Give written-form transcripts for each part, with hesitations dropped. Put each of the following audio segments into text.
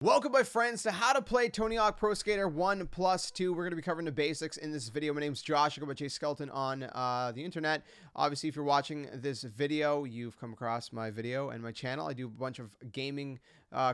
Welcome, my friends, to how to play Tony Hawk Pro Skater 1 plus 2. We're going to be covering the basics in this video. My name's Josh. I go by JSkeleton on the internet. Obviously, if you're watching this video, you've come across my video and my channel. I do a bunch of gaming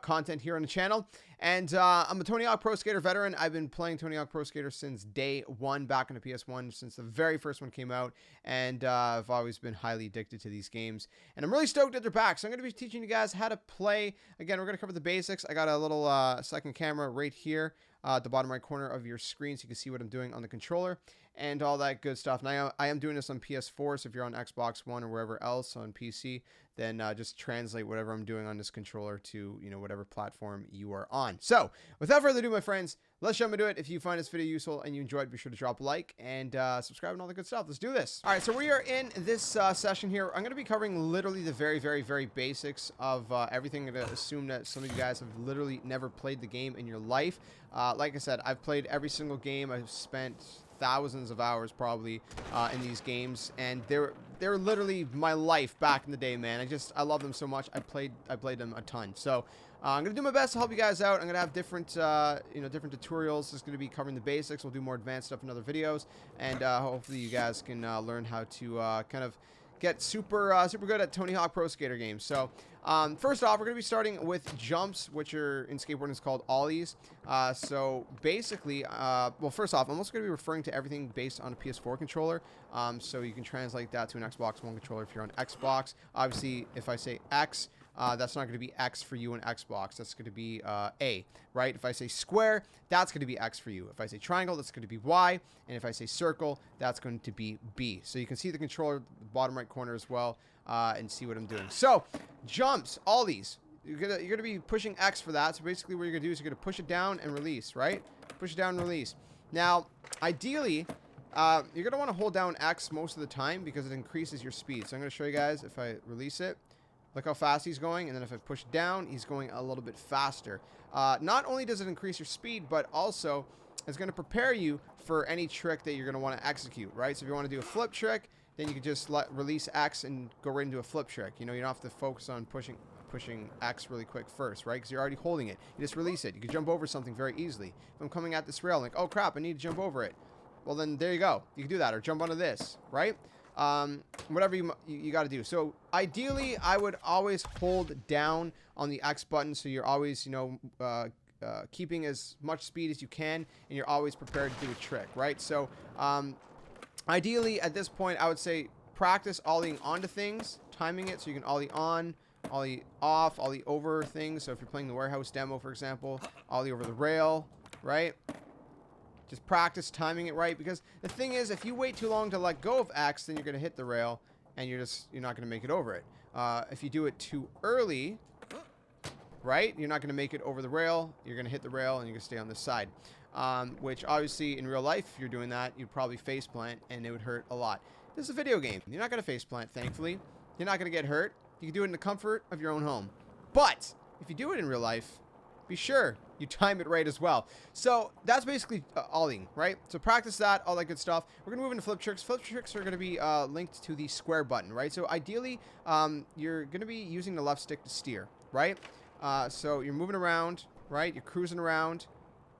content here on the channel. And I'm a Tony Hawk Pro Skater veteran. I've been playing Tony Hawk Pro Skater since day one, back on the PS1, since the very first one came out. And I've always been highly addicted to these games. And I'm really stoked that they're back. So I'm going to be teaching you guys how to play. Again, we're going to cover the basics. I got a little second camera right here at the bottom right corner of your screen, so you can see what I'm doing on the controller and all that good stuff. Now I am doing this on PS4, so if you're on Xbox One or wherever else on PC, then just translate whatever I'm doing on this controller to, you know, whatever platform you are on. So without further ado, my friends, let's jump into it. If you find this video useful and you enjoy it, be sure to drop a like and subscribe and all the good stuff. Let's do this. All right, so we are in this session here. I'm going to be covering literally the very basics of everything. I'm going to assume that some of you guys have literally never played the game in your life. Like I said, I've played every single game. I've spent thousands of hours probably in these games, and they're literally my life back in the day, man. I love them so much. I played them a ton. So I'm gonna do my best to help you guys out. I'm gonna have different different tutorials. This is gonna be covering the basics. We'll do more advanced stuff in other videos, and hopefully you guys can learn how to kind of get super good at Tony Hawk Pro Skater games. So first off, we're going to be starting with jumps, which are in skateboarding is called Ollies. So basically, well, first off, I'm also going to be referring to everything based on a PS4 controller. So you can translate that to an Xbox One controller if you're on Xbox. Obviously, if I say X, that's not going to be X for you on Xbox. That's going to be A, right? If I say square, that's going to be X for you. If I say triangle, that's going to be Y. And if I say circle, that's going to be B. So you can see the controller at the bottom right corner as well and see what I'm doing. So jumps, ollies. You're gonna be pushing X for that. So basically what you're going to do is you're going to push it down and release, right? Push it down and release. Now, ideally, you're going to want to hold down X most of the time because it increases your speed. So I'm going to show you guys if I release it. Look how fast he's going, and then if I push down, he's going a little bit faster. Not only does it increase your speed, but also it's going to prepare you for any trick that you're going to want to execute, right? So if you want to do a flip trick, then you can just release X and go right into a flip trick. You know, you don't have to focus on pushing X really quick first, right? Because you're already holding it. You just release it. You can jump over something very easily. If I'm coming at this rail, like, oh crap, I need to jump over it. Well, then there you go. You can do that, or jump onto this, right? Whatever you got to do. So ideally, I would always hold down on the X button, so you're always, you know, keeping as much speed as you can, and you're always prepared to do a trick, right? So ideally, at this point, I would say practice ollieing onto things, timing it so you can ollie on, ollie off, ollie over things. So if you're playing the warehouse demo, for example, ollie over the rail, right? Just practice timing it right, because the thing is, if you wait too long to let go of X, then you're going to hit the rail, and you're not going to make it over it. If you do it too early, right, you're not going to make it over the rail. You're going to hit the rail, and you're going to stay on this side. Which, obviously, in real life, if you're doing that, you'd probably faceplant, and it would hurt a lot. This is a video game. You're not going to faceplant, thankfully. You're not going to get hurt. You can do it in the comfort of your own home. But if you do it in real life, be sure you time it right as well. So that's basically ollieing, right? So practice that, all that good stuff. We're going to move into flip tricks. Flip tricks are going to be linked to the square button, right? So ideally, you're going to be using the left stick to steer, right? So you're moving around, right? You're cruising around.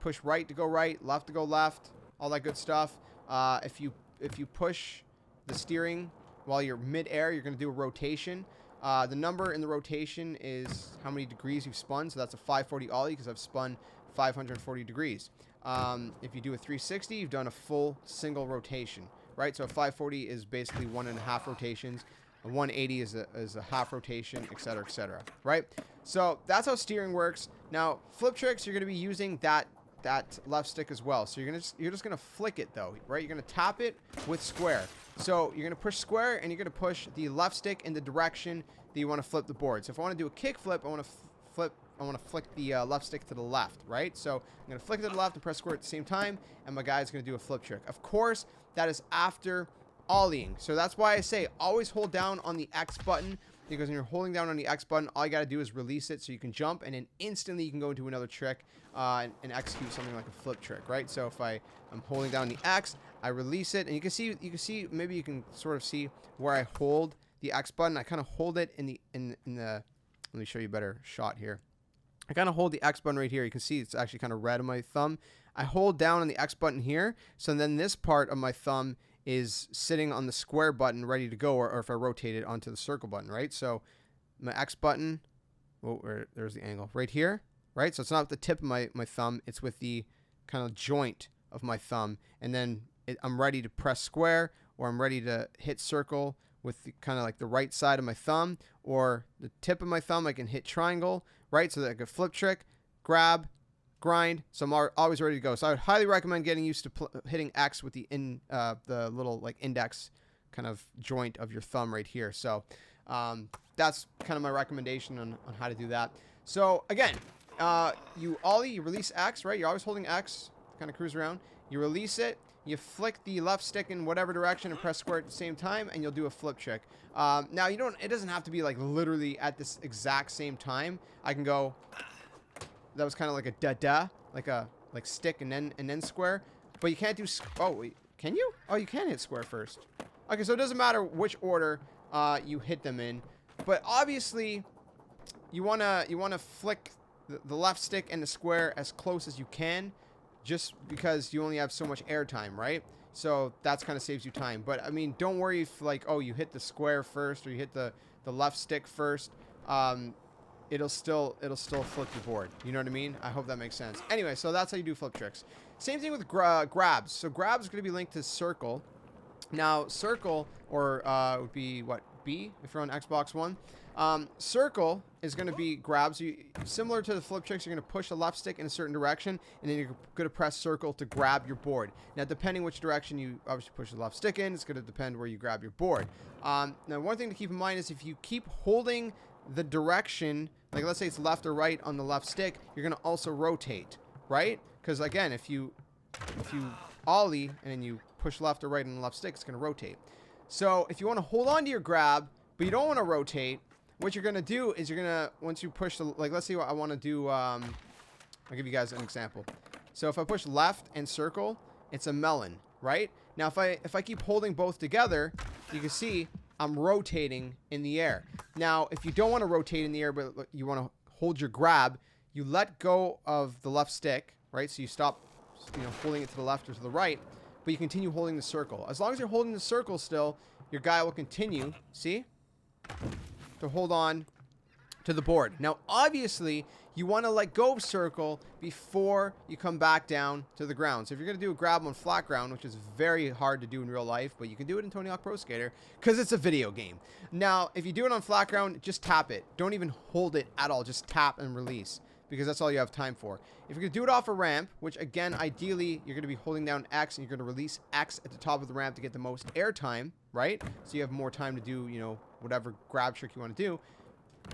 Push right to go right, left to go left, all that good stuff. If you push the steering while you're mid-air, you're going to do a rotation. The number in the rotation is how many degrees you've spun, so that's a 540 ollie because I've spun 540 degrees. If you do a 360, you've done a full single rotation, right? So a 540 is basically 1.5 rotations. A 180 is a half rotation, etc., right? So that's how steering works. Now, flip tricks, you're going to be using that left stick as well. So you're just gonna flick it though, right? You're gonna tap it with square. So you're gonna push square, and you're gonna push the left stick in the direction that you want to flip the board. So if I want to do a kick flip, I want to flick the left stick to the left, right? So I'm gonna flick it to the left and press square at the same time, and my guy's gonna do a flip trick. Of course, that is after ollieing. So that's why I say always hold down on the X button, because when you're holding down on the X button, all you got to do is release it so you can jump, and then instantly you can go into another trick and execute something like a flip trick, right? So if I'm holding down the X, I release it, and you can see, maybe you can sort of see where I hold the X button. I kind of hold it in the, let me show you a better shot here. I kind of hold the X button right here. You can see it's actually kind of red on my thumb. I hold down on the X button here. So then this part of my thumb is sitting on the square button ready to go, or if I rotate it onto the circle button, right? So my X button, there's the angle right here, right? So it's not with the tip of my thumb. It's with the kind of joint of my thumb. And then I'm ready to press square, or I'm ready to hit circle with the, kind of like the right side of my thumb, or the tip of my thumb. I can hit triangle, right? So that I can flip trick, grab, grind. So I'm always ready to go. So I would highly recommend getting used to hitting X with the little like index kind of joint of your thumb right here. So that's kind of my recommendation on how to do that. So again, you ollie, you release X, right? You're always holding X, kind of cruise around. You release it. You flick the left stick in whatever direction and press square at the same time, and you'll do a flip trick. Now it doesn't have to be like literally at this exact same time. I can go. That was kind of like a da-da, like stick and then square. But you can't do. Oh wait, can you? Oh, you can hit square first. Okay, so it doesn't matter which order you hit them in, but obviously you wanna flick the left stick and the square as close as you can, just because you only have so much air time, right? So that's kind of saves you time. But I mean, don't worry if like, oh, you hit the square first or you hit the left stick first. It'll still flip your board. You know what I mean? I hope that makes sense. Anyway, so that's how you do flip tricks. Same thing with grabs. So grabs is going to be linked to circle. Now circle, or would be what, B if you're on Xbox One. Circle is going to be grabs. Similar to the flip tricks, you're going to push the left stick in a certain direction, and then you're going to press circle to grab your board. Now, depending which direction you obviously push the left stick in, it's going to depend where you grab your board. Now, one thing to keep in mind is if you keep holding the direction, like let's say it's left or right on the left stick, you're going to also rotate, right? Because again, if you ollie and then you push left or right on the left stick, it's going to rotate. So if you want to hold on to your grab, but you don't want to rotate, what you're going to do is you're going to, once you push the, like, let's see what I want to do. I'll give you guys an example. So if I push left and circle, it's a melon, right? Now, if I keep holding both together, you can see I'm rotating in the air. Now, if you don't want to rotate in the air, but you want to hold your grab, you let go of the left stick, right? So you stop, holding it to the left or to the right, but you continue holding the circle. As long as you're holding the circle still, your guy will continue, see, to hold on to the board. Now, obviously, you want to let go of circle before you come back down to the ground. So if you're going to do a grab on flat ground, which is very hard to do in real life, but you can do it in Tony Hawk Pro Skater because it's a video game. Now, if you do it on flat ground, just tap it. Don't even hold it at all. Just tap and release, because that's all you have time for. If you're going to do it off a ramp, which again, ideally, you're going to be holding down X and you're going to release X at the top of the ramp to get the most air time, right? So you have more time to do, whatever grab trick you want to do.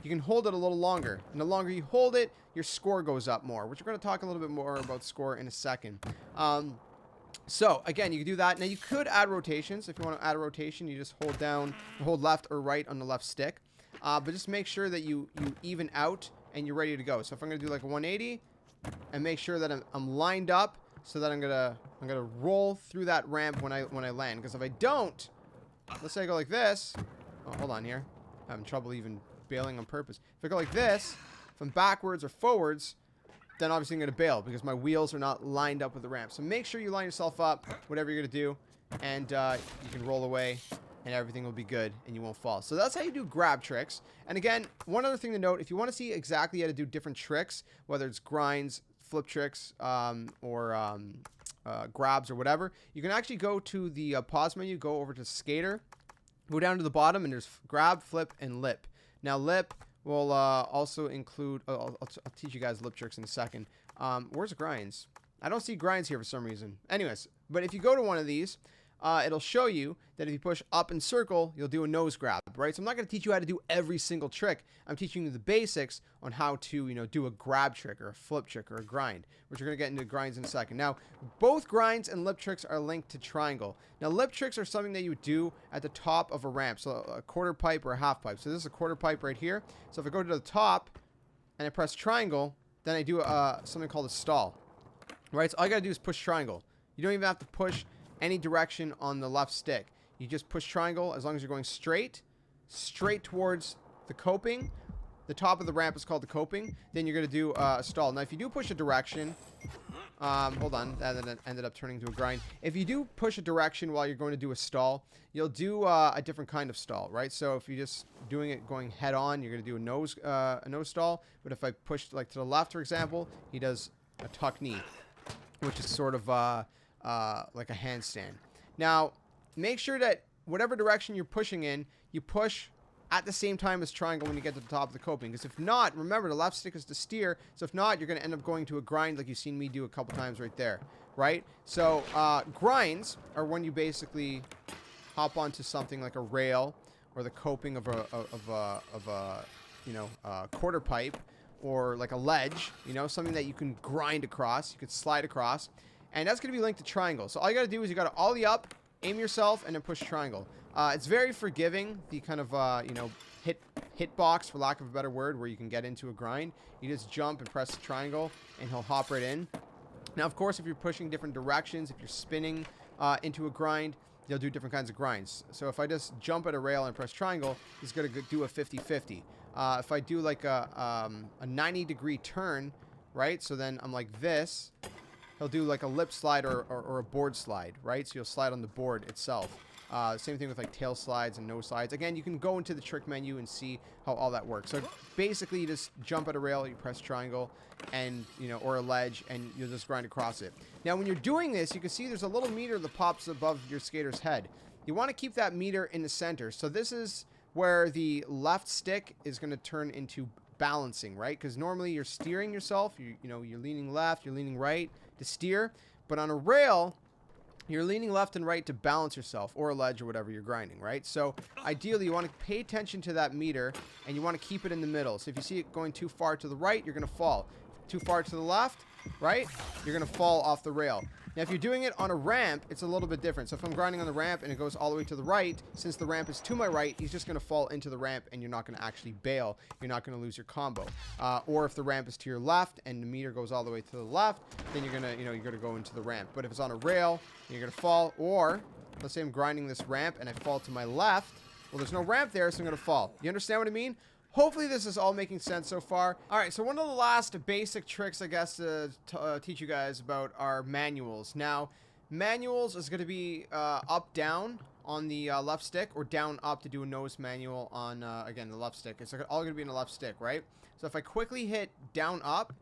You can hold it a little longer. And the longer you hold it, your score goes up more, which we're going to talk a little bit more about score in a second. So again, you can do that. Now you could add rotations. If you want to add a rotation, you just hold left or right on the left stick. But just make sure that you even out and you're ready to go. So if I'm going to do like a 180 and make sure that I'm lined up so that I'm gonna roll through that ramp when I land. Because if I don't, let's say I go like this. Oh, hold on here. I'm having trouble even bailing on purpose. If I go like this, if I'm backwards or forwards, then obviously I'm going to bail because my wheels are not lined up with the ramp. So make sure you line yourself up, whatever you're going to do, and you can roll away and everything will be good and you won't fall. So that's how you do grab tricks. And again, one other thing to note, if you want to see exactly how to do different tricks, whether it's grinds, flip tricks, or grabs or whatever, you can actually go to the pause menu, go over to Skater, go down to the bottom, and there's grab, flip, and lip. Now, lip will also include... I'll teach you guys lip tricks in a second. Where's grinds? I don't see grinds here for some reason. Anyways, but if you go to one of these, it'll show you that if you push up and circle, you'll do a nose grab, right? So I'm not going to teach you how to do every single trick. I'm teaching you the basics on how to, do a grab trick or a flip trick or a grind, which we're going to get into grinds in a second. Now, both grinds and lip tricks are linked to triangle. Now, lip tricks are something that you do at the top of a ramp, so a quarter pipe or a half pipe. So this is a quarter pipe right here. So if I go to the top and I press triangle, then I do something called a stall, right? So all you got to do is push triangle. You don't even have to push any direction on the left stick. You just push triangle as long as you're going straight towards the coping. the top of the ramp is called the coping, then you're going to do a stall. Now, if you do push a direction, hold on, that ended up turning to a grind. If you do push a direction while you're going to do a stall, you'll do a different kind of stall, right? So if you're just doing it going head on, you're going to do a nose stall. But if I push like to the left, for example, he does a tuck knee, which is sort of like a handstand. Now, make sure that whatever direction you're pushing in, you push at the same time as triangle when you get to the top of the coping. Because if not, remember, the left stick is to steer. So if not, you're going to end up going to a grind like you've seen me do a couple times right there, right? So grinds are when you basically hop onto something like a rail or the coping of a quarter pipe, or like a ledge, something that you can grind across, you could slide across, and that's going to be linked to triangle. So all you got to do is you got to ollie up, aim yourself, and then push triangle. It's very forgiving, the kind of, hit box, for lack of a better word, where you can get into a grind. You just jump and press the triangle, and he'll hop right in. Now, of course, if you're pushing different directions, if you're spinning into a grind, you'll do different kinds of grinds. So if I just jump at a rail and press triangle, he's going to do a 50-50. If I do like a 90-degree turn, right, so then I'm like this, he'll do like a lip slide or a board slide, right? So you'll slide on the board itself. Same thing with like tail slides and nose slides. Again, you can go into the trick menu and see how all that works. So basically, you just jump at a rail, you press triangle, and or a ledge, and you'll just grind across it. Now, when you're doing this, you can see there's a little meter that pops above your skater's head. You want to keep that meter in the center. So this is where the left stick is going to turn into balancing, right? Because normally you're steering yourself. You're leaning left, you're leaning right to steer, but on a rail, you're leaning left and right to balance yourself, or a ledge, or whatever you're grinding, right? So ideally, you want to pay attention to that meter, and you want to keep it in the middle. So if you see it going too far to the right, you're going to fall. Too far to the left, right, you're going to fall off the rail. Now, if you're doing it on a ramp, it's a little bit different. So if I'm grinding on the ramp and it goes all the way to the right, since the ramp is to my right, he's just going to fall into the ramp, and you're not going to actually bail. You're not going to lose your combo. Or if the ramp is to your left and the meter goes all the way to the left, then you're going to, you're going to go into the ramp. But if it's on a rail, you're going to fall. Or let's say I'm grinding this ramp and I fall to my left. Well, there's no ramp there, so I'm going to fall. You understand what I mean? Hopefully this is all making sense so far. All right, so one of the last basic tricks, I guess, to teach you guys about are manuals. Now, manuals is going to be up, down on the left stick, or down, up to do a nose manual on, again, the left stick. It's all going to be in the left stick, right? So if I quickly hit down, up,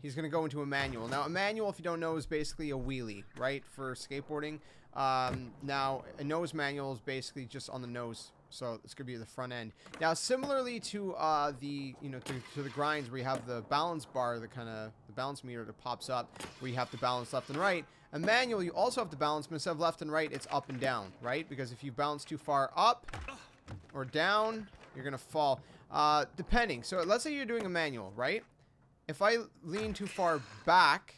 he's going to go into a manual. Now, a manual, if you don't know, is basically a wheelie, right, for skateboarding. Now, a nose manual is basically just on the nose. So it's going to be the front end. Now, similarly to to the grinds, where you have the balance bar, the balance meter that pops up, where you have to balance left and right. A manual, you also have to balance, but instead of left and right, it's up and down, right? Because if you balance too far up or down, you're going to fall. Depending. So let's say you're doing a manual, right? If I lean too far back,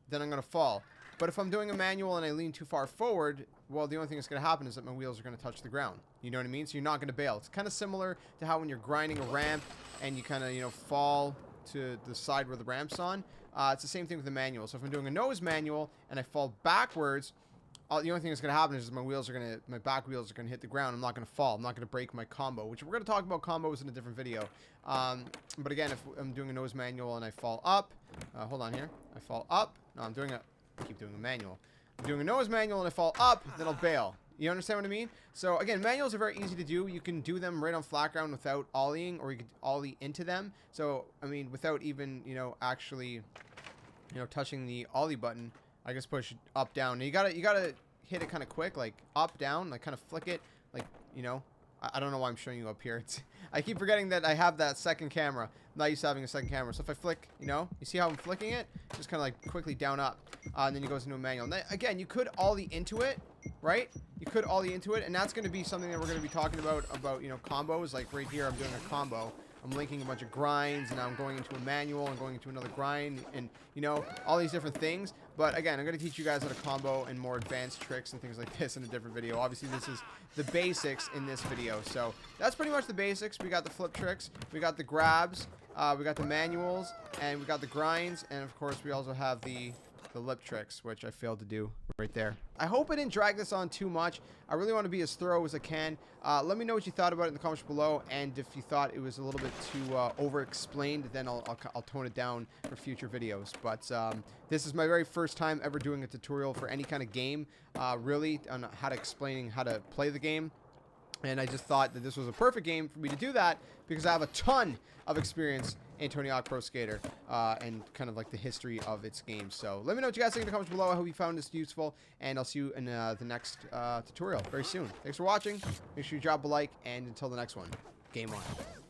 then I'm going to fall. But if I'm doing a manual and I lean too far forward, well, the only thing that's going to happen is that my wheels are going to touch the ground. You know what I mean? So you're not going to bail. It's kind of similar to how when you're grinding a ramp and you kind of, fall to the side where the ramp's on. It's the same thing with the manual. So if I'm doing a nose manual and I fall backwards, the only thing that's going to happen is my back wheels are going to hit the ground. I'm not going to fall. I'm not going to break my combo, which we're going to talk about combos in a different video. But again, if I'm doing a nose manual and I fall up, hold on here. I fall up. No, I keep doing a manual. I'm doing a nose manual and I fall up, then I'll bail. You understand what I mean? So again, manuals are very easy to do. You can do them right on flat ground without ollieing, or you could ollie into them. So I mean, without even actually touching the ollie button, I just push up down. Now you gotta hit it kind of quick, like up down, like kind of flick it, like I don't know why I'm showing you up here. I keep forgetting that I have that second camera. I'm not used to having a second camera. So if I flick, you see how I'm flicking it? Just kind of like quickly down, up. And then it goes into a manual. Now, again, you could ollie into it, right? You could ollie into it. And that's going to be something that we're going to be talking about combos. Like right here, I'm doing a combo. I'm linking a bunch of grinds, and now I'm going into a manual and going into another grind, and all these different things. But again, I'm going to teach you guys how to combo and more advanced tricks and things like this in a different video. Obviously, this is the basics in this video. So that's pretty much the basics. We got the flip tricks, we got the grabs, we got the manuals, and we got the grinds, and of course we also have the the lip tricks, which I failed to do right there. I hope I didn't drag this on too much. I really want to be as thorough as I can. Let me know what you thought about it in the comments below, and if you thought it was a little bit too over-explained, then I'll tone it down for future videos. But this is my very first time ever doing a tutorial for any kind of game, really, on explaining how to play the game. And I just thought that this was a perfect game for me to do that because I have a ton of experience in Tony Hawk Pro Skater and kind of like the history of its games. So let me know what you guys think in the comments below. I hope you found this useful, and I'll see you in the next tutorial very soon. Thanks for watching. Make sure you drop a like, and until the next one, game on.